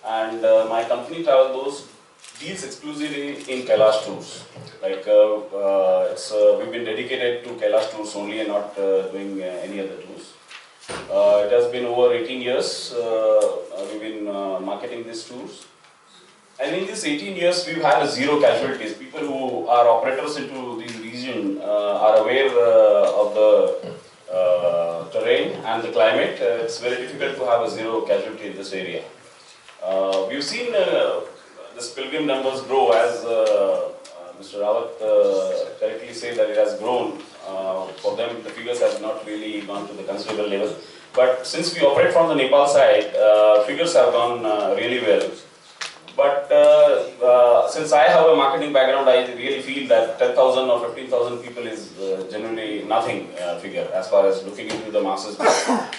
and my company Traveldost deals exclusively in Kailash tours. Like we've been dedicated to Kailash tours only and not doing any other tours. It has been over 18 years we've been marketing these tours. And in these 18 years, we've had zero casualties. People who are operators into this region are aware of the terrain and the climate. It's very difficult to have a zero casualty in this area. We've seen this pilgrim numbers grow as Mr. Rawat correctly said that it has grown. For them, the figures have not really gone to the considerable level. But since we operate from the Nepal side, figures have gone really well. But since I have a marketing background, I really feel that 10,000 or 15,000 people is generally nothing figure as far as looking into the masses.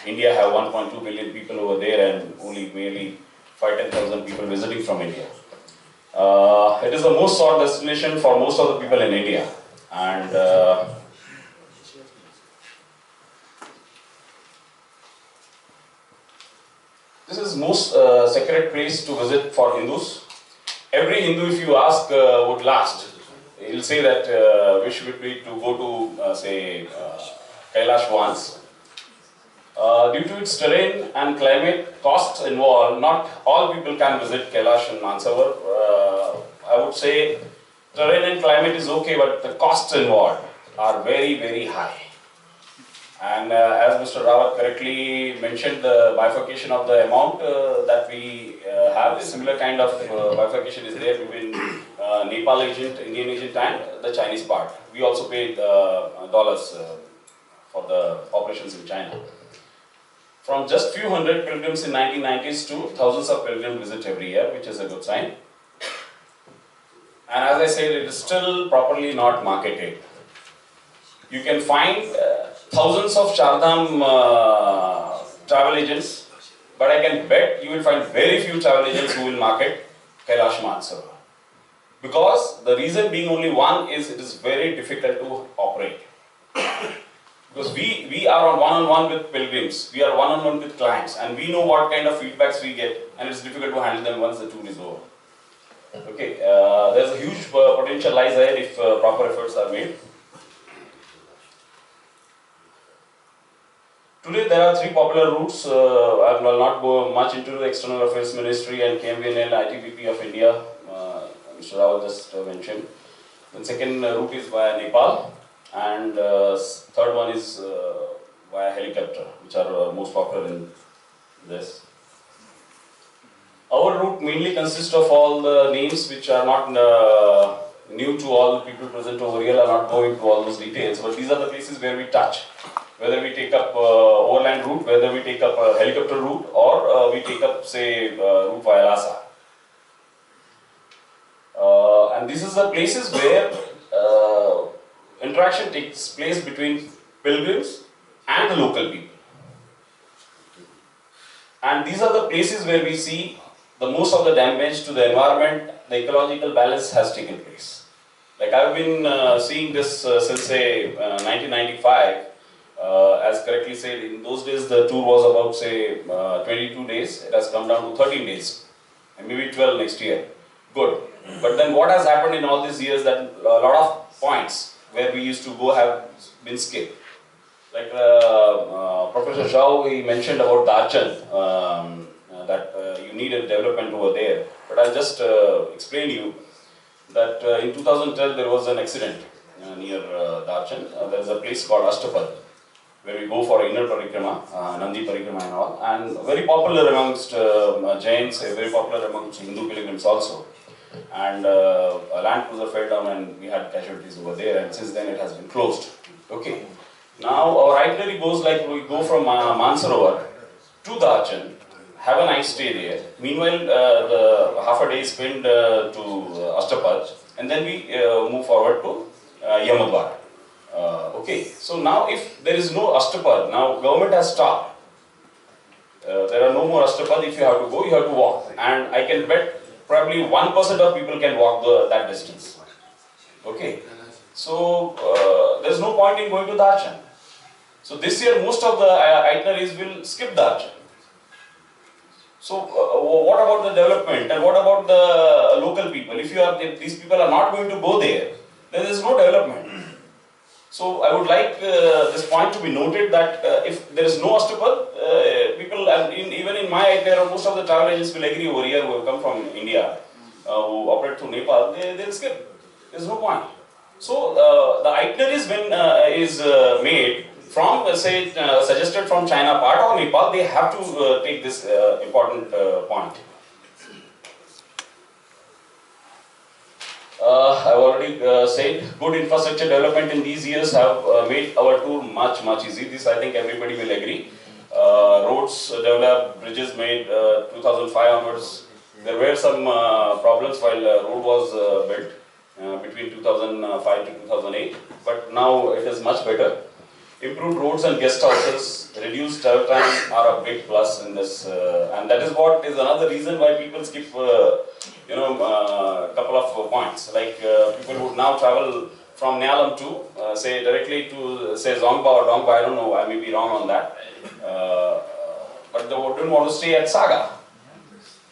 India have 1.2 billion people over there and only merely 5,000-10,000 people visiting from India. It is the most sought destination for most of the people in India. And this is most sacred place to visit for Hindus. Every Hindu, if you ask, would last. He'll say that wish would be to go to, say, Kailash once. Due to its terrain and climate, costs involved, not all people can visit Kailash and Mansarovar. I would say terrain and climate is okay, but the costs involved are very, very high. And as Mr. Rawat correctly mentioned, the bifurcation of the amount that we have, a similar kind of bifurcation is there between Nepal agent, Indian agent and the Chinese part. We also pay dollars for the operations in China. From just few hundred pilgrims in 1990s to thousands of pilgrims visit every year, which is a good sign. And as I said, it is still properly not marketed. You can find thousands of Chardham travel agents, but I can bet you will find very few travel agents who will market Kailash Mansarovar. Because the reason being only one is it is very difficult to operate. Because we are on one-on-one with pilgrims, we are one-on-one with clients, and we know what kind of feedbacks we get, and it's difficult to handle them once the tour is over. Okay, there's a huge potential lies ahead if proper efforts are made. Today there are three popular routes. I will not go much into the External Affairs Ministry and KMVNL ITBP of India. Mr. Rao just mentioned. The second route is via Nepal, and third one is via helicopter, which are most popular in this. Our route mainly consists of all the names which are not new to all the people present over here. I am not going to all those details, but these are the places where we touch. Whether we take up overland route, whether we take up a helicopter route, or we take up, say, route via Lhasa. And this is the places where interaction takes place between pilgrims and the local people. And these are the places where we see the most of the damage to the environment, the ecological balance has taken place. Like I've been seeing this since, say, 1995. As correctly said, in those days the tour was about, say, 22 days. It has come down to 13 days and maybe 12 next year. Good. But then what has happened in all these years that a lot of points where we used to go have been skipped. Like Professor Shao, he mentioned about Darchan, that you need a development over there. But I'll just explain you that in 2012 there was an accident near Darchan. There's a place called Ashtapad, where we go for inner parikrama, Nandi parikrama and all, and very popular amongst Jains, very popular amongst Hindu pilgrims also. And a land cruiser fell down and we had casualties over there, and since then it has been closed. Okay. Now our itinerary goes like we go from Mansarovar to Darchan, have a nice stay there. Meanwhile, the half a day is spent to Ashtapad, and then we move forward to Yamadwar. Okay, so now if there is no Ashtapad, now government has stopped. There are no more Ashtapad. If you have to go, you have to walk. And I can bet probably 1% of people can walk that distance. Okay, so there's no point in going to Darchan. So this year most of the itineraries will skip Darchan. So what about the development and what about the local people? If these people are not going to go there, then there is no development. So I would like this point to be noted that if there is no Astapad, people, and even in my itinerary, most of the travel agents will agree over here who have come from India, who operate through Nepal, they'll skip. There's no point. So the itineraries when is made from, say, suggested from China part or Nepal, they have to take this important point. I've already said good infrastructure development in these years have made our tour much easy. This I think everybody will agree. Roads developed, bridges made 2005 onwards. There were some problems while road was built between 2005 to 2008, but now it is much better. Improved roads and guest houses, reduced travel time are a big plus in this, and that is what is another reason why people skip, couple of points. Like people would now travel from Nyalam to, say, directly to, say, Zongba or Dongba. I don't know, I may be wrong on that, but they wouldn't want to stay at Saga.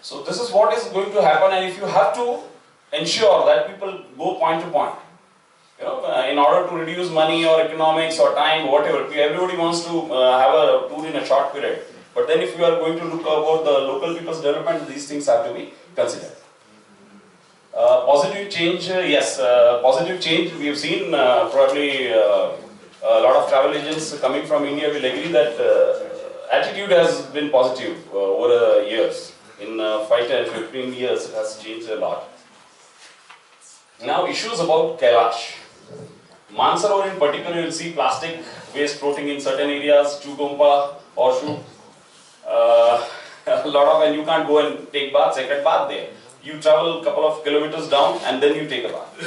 So this is what is going to happen, and if you have to ensure that people go point to point. In order to reduce money or economics or time, whatever, everybody wants to have a tour in a short period. But then if you are going to look about the local people's development, these things have to be considered. Positive change, yes, positive change. We have seen probably a lot of travel agents coming from India will agree that attitude has been positive over the years. In 5 to 15 years, it has changed a lot. Now, issues about Kailash. Mansarovar in particular, you will see plastic waste floating in certain areas, Chugompa or Shu. A lot of, and you can't go and take bath, second bath there. You travel a couple of kilometers down and then you take a bath.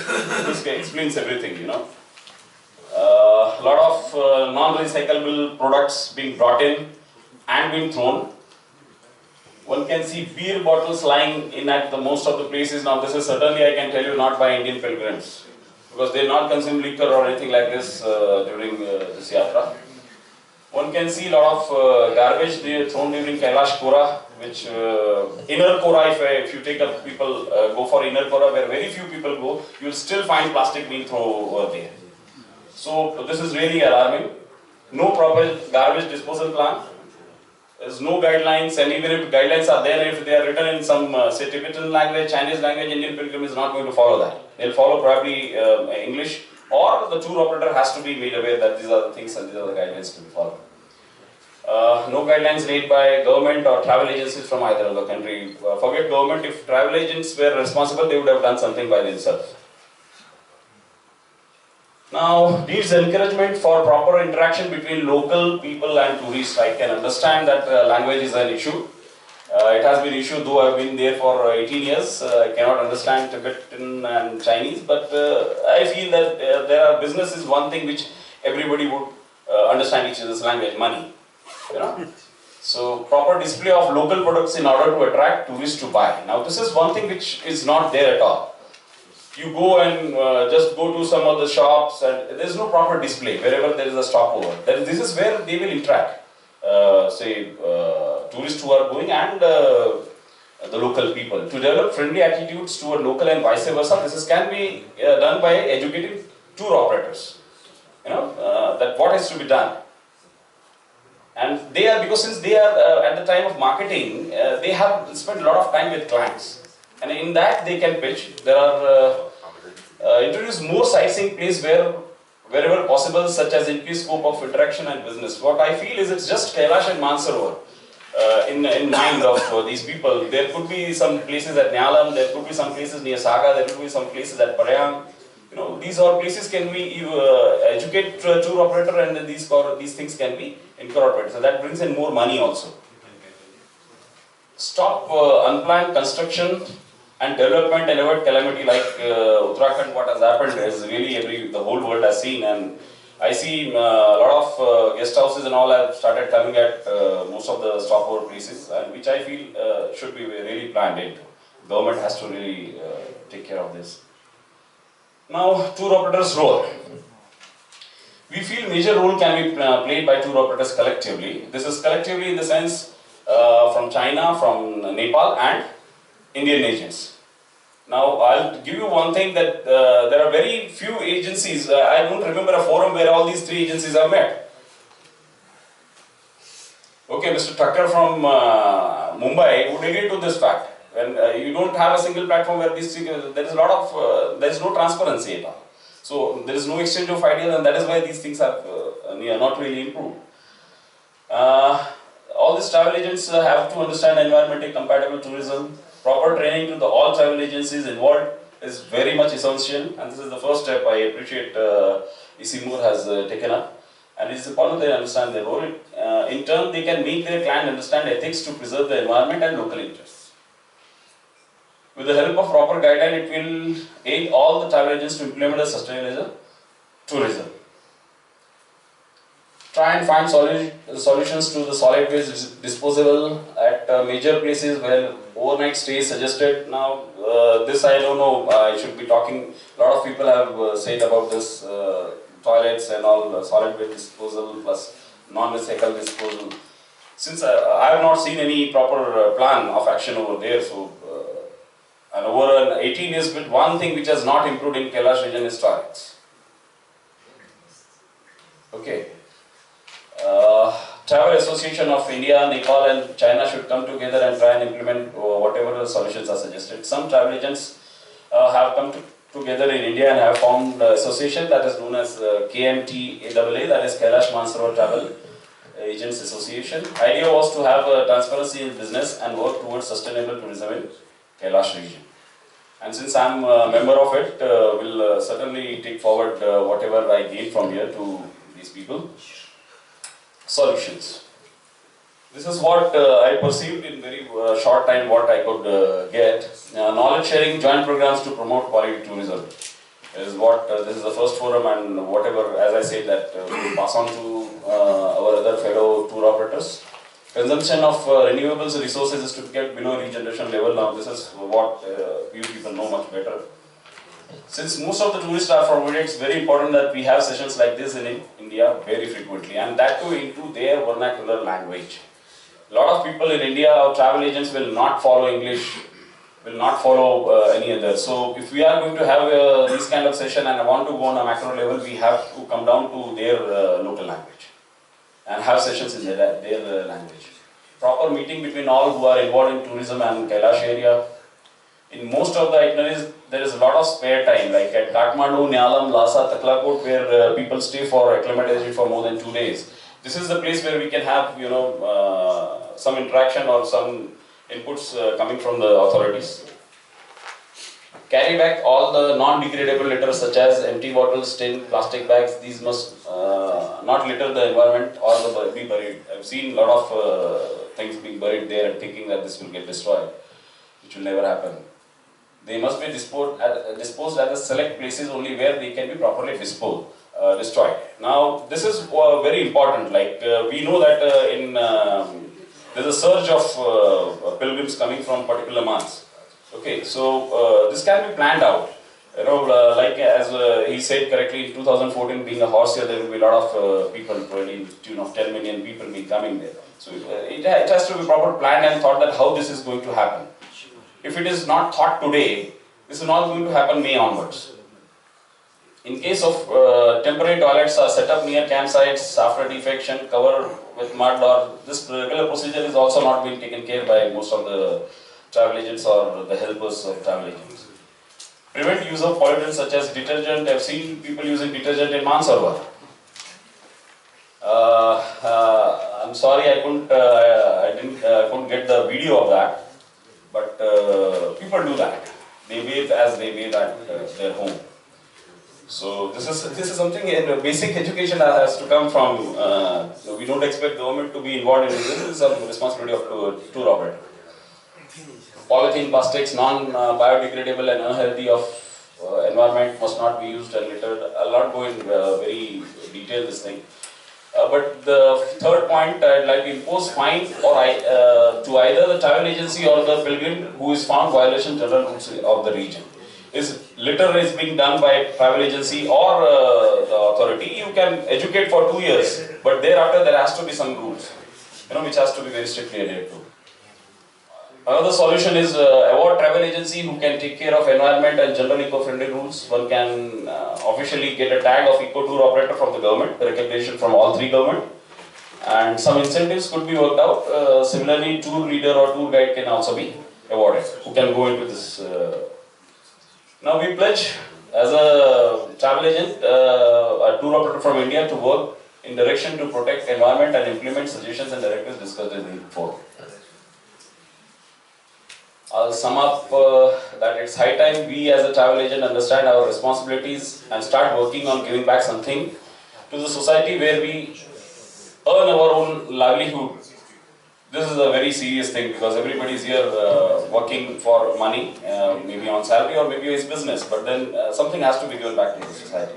This explains everything, A lot of non-recyclable products being brought in and being thrown. One can see beer bottles lying in at the most of the places. Now this is certainly, I can tell you, not by Indian pilgrims, because they not consume liquor or anything like this during this Yatra. One can see a lot of garbage thrown during Kailash Kora, which inner Kora, if you take up people go for inner Kora, where very few people go, you will still find plastic being thrown over there. So this is really alarming. No proper garbage disposal plan. There's no guidelines, and even if guidelines are there, if they are written in some, say, Tibetan language, Chinese language, Indian pilgrim is not going to follow that. They'll follow probably English, or the tour operator has to be made aware that these are the things and these are the guidelines to be followed. No guidelines made by government or travel agencies from either of the country. Forget government, if travel agents were responsible, they would have done something by themselves. Now, needs encouragement for proper interaction between local people and tourists. I can understand that language is an issue. It has been issued, though I have been there for 18 years. I cannot understand Tibetan and Chinese, but I feel that business is one thing which everybody would understand each other's language, money. So, proper display of local products in order to attract tourists to buy. Now, this is one thing which is not there at all. You go and just go to some of the shops and there is no proper display wherever there is a stopover. This is where they will interact, say, tourists who are going and the local people. To develop friendly attitudes toward local and vice versa, this can be done by educating tour operators. That what has to be done. And they are, because since they are at the time of marketing, they have spent a lot of time with clients. And in that they can pitch. There are introduce more sightseeing place wherever possible, such as increased scope of interaction and business. What I feel is it's just Kailash and Mansarovar in mind of these people. There could be some places at Nyalam, there could be some places near Saga, there could be some places at Parayang. These are places can be educate tour operator, and these things can be incorporated. So that brings in more money also. Stop unplanned construction and development and avoid calamity like Uttarakhand. What has happened is really the whole world has seen, and I see a lot of guest houses and all have started coming at most of the stopover places, and which I feel should be really planned into. Government has to really take care of this. Now, tour operators' role. We feel major role can be played by tour operators collectively. This is collectively in the sense from China, from Nepal and Indian agents. Now, I'll give you one thing that there are very few agencies, I don't remember a forum where all these three agencies are met. Okay, Mr. Thakkar from Mumbai would agree to this fact. When you don't have a single platform where these three, there is a lot of, there is no transparency at all. So, there is no exchange of ideas, and that is why these things have not really improved. All these travel agents have to understand environmentally compatible tourism. Proper training to all travel agencies involved is very much essential, and this is the first step I appreciate Isimur has taken up. And it is important they understand their role. In turn, they can make their client understand ethics to preserve the environment and local interests. With the help of proper guideline, it will aid all the travel agents to implement a sustainable tourism. Try and find solutions to the solid waste disposal at major places where overnight stay is suggested. Now, this I don't know, I should be talking, a lot of people have said about this, toilets and all, solid waste disposal plus non-recyclable disposal. Since I have not seen any proper plan of action over there, so and over an 18 years, but one thing which has not improved in Kailash region is toilets. Okay. Travel Association of India, Nepal and China should come together and try and implement whatever the solutions are suggested. Some travel agents have come together in India and have formed an association that is known as KMTAAA, that is Kailash Mansarovar Travel Agents Association. Idea was to have transparency in business and work towards sustainable tourism in Kailash region. And since I am a member of it, will certainly take forward whatever I gain from here to these people. Solutions. This is what I perceived in very short time what I could get. Knowledge sharing joint programs to promote quality tourism is what this is the first forum, and whatever, as I said, that we will pass on to our other fellow tour operators. Consumption of renewables resources is to be kept below regeneration level. Now this is what you people know much better. Since most of the tourists are from India, it's very important that we have sessions like this in India very frequently, and that too into their vernacular language. A lot of people in India, our travel agents will not follow English, will not follow any other. So if we are going to have this kind of session and want to go on a macro level, we have to come down to their local language and have sessions in their language. Proper meeting between all who are involved in tourism and Kailash area. In most of the itineraries, there is a lot of spare time, like at Kathmandu, Nyalam, Lhasa, Taklakot, where people stay for acclimatization for more than 2 days. This is the place where we can have, some interaction or some inputs coming from the authorities. Carry back all the non-degradable litter such as empty bottles, tin, plastic bags. These must not litter the environment or be buried. I've seen a lot of things being buried there and thinking that this will get destroyed, which will never happen. They must be disposed at the select places only where they can be properly destroyed. Now, this is very important. Like we know that there's a surge of pilgrims coming from particular months. Okay, so this can be planned out. Like as he said correctly, in 2014, being a horse year, there will be a lot of people, probably in tune of 10 million people be coming there. So it has to be proper planned and thought that how this is going to happen. If it is not thought today, this is not going to happen May onwards. In case of temporary toilets are set up near campsites after defecation, cover with mud, or this regular procedure is also not being taken care by most of the travel agents or the helpers of travel agents. Prevent use of pollutants such as detergent. I've seen people using detergent in Mansarovar. I'm sorry I couldn't get the video of that. But people do that. They bathe as they bathe at their home. So this is something in basic education that has to come from. We don't expect government to be involved in this. This is a responsibility of tour operator. Polythene, plastics, non-biodegradable and unhealthy of environment must not be used and littered. I'll not go in very detail this thing. But the third point, I'd like to impose fine or to either the travel agency or the pilgrim who is found violation general rules of the region. Litter is being done by travel agency or the authority. You can educate for 2 years, but thereafter there has to be some rules. which has to be very strictly adhered to. Another solution is award travel agency who can take care of environment and general eco-friendly rules. One can officially get a tag of eco-tour operator from the government, the recognition from all three government, and some incentives could be worked out. Similarly, tour leader or tour guide can also be awarded, who can go into this. Now we pledge as a travel agent, a tour operator from India to work in direction to protect environment and implement suggestions and directives discussed in the forum. I'll sum up that it's high time we as a travel agent understand our responsibilities and start working on giving back something to the society where we earn our own livelihood. This is a very serious thing because everybody is here working for money, maybe on salary or maybe it's business, but then something has to be given back to the society.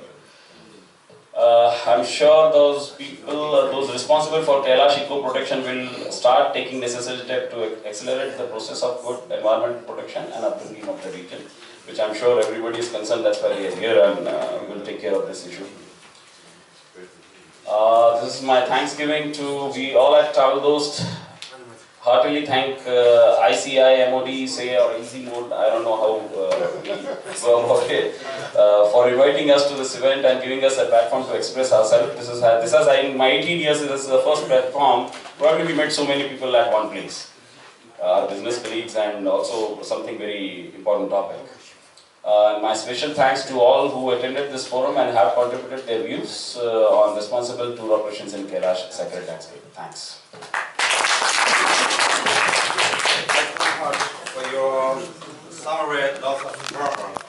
I'm sure those people, those responsible for Kailash eco protection will start taking necessary steps to accelerate the process of good environment protection and upbringing of the region, which I'm sure everybody is concerned. That's why we are here, and we will take care of this issue. This is my Thanksgiving to we all at Traveldost. Heartily thank ICI, MOD, say or Easy Mode, I don't know how we go about it, for inviting us to this event and giving us a platform to express ourselves. This has in my 18 years, this is the first platform. Probably we met so many people at one place, our business colleagues, and also something very important topic. My special thanks to all who attended this forum and have contributed their views on responsible tour operations in Kailash Sacred Landscape. Thanks. For your summary, lots of program.